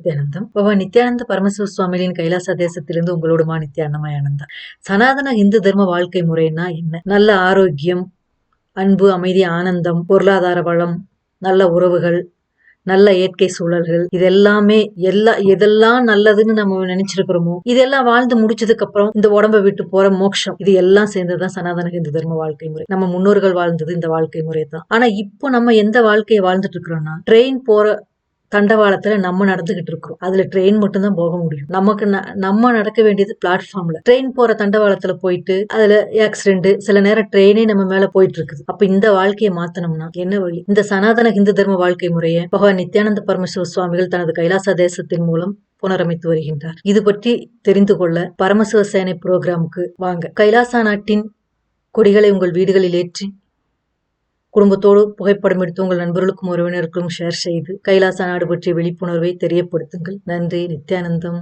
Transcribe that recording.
நித்யானந்தம். பகவான் நித்யானந்த பரமசிவ சுவாமிகளின் கைலாச தேசத்திலிருந்து உங்களோடுமா நித்யானந்தமய ஆனந்தா. சனாதன இந்து தர்ம வாழ்க்கை முறைன்னா என்ன? நல்ல ஆரோக்கியம், அன்பு, அமைதி, ஆனந்தம், பொருளாதார வளம், நல்ல உறவுகள், நல்ல இயற்கை சூழல்கள், இதெல்லாமே எதெல்லாம் நல்லதுன்னு நம்ம நினைச்சிருக்கிறோமோ இதெல்லாம் வாழ்ந்து முடிச்சதுக்கு அப்புறம் இந்த உடம்பை விட்டு போற மோட்சம், இது எல்லாம் சேர்ந்ததுதான் சனாதன இந்து தர்ம வாழ்க்கை முறை. நம்ம முன்னோர்கள் வாழ்ந்தது இந்த வாழ்க்கை முறை தான். ஆனா இப்போ நம்ம எந்த வாழ்க்கையை வாழ்ந்துட்டு இருக்கிறோம்னா, ட்ரெயின் போற தண்டவாளத்துல நம்ம நடந்துகிட்டு இருக்கிறோம். அதுல ட்ரெயின் மட்டும் தான் போக முடியும். நமக்கு நம்ம நடக்க வேண்டியது பிளாட்ஃபார்ம்ல. ட்ரெயின் போற தண்டவாளத்துல போயிட்டு அதுல ஆக்சிடென்ட், சில நேரம் ட்ரெயினே நம்ம மேல போயிட்டு இருக்குது. அப்ப இந்த வாழ்க்கையை மாத்தணும்னா என்ன வழி? இந்த சனாதன இந்து தர்ம வாழ்க்கை முறையை பகவான் நித்யானந்த பரமசிவ சுவாமிகள் தனது கைலாச தேசத்தின் மூலம் புனரமைத்து வருகின்றார். இது பற்றி தெரிந்து கொள்ள பரமசிவ சேனை புரோகிராமுக்கு வாங்க. கைலாசா நாட்டின் கொடிகளை உங்கள் வீடுகளில் ஏற்றி குடும்பத்தோடு புகைப்படம் எடுத்து உங்கள் நண்பர்களுக்கும் உறவினருக்கும் ஷேர் செய்து கைலாச நாடு பற்றிய விழிப்புணர்வை தெரியப்படுத்துங்கள். நன்றி. நித்யானந்தம்.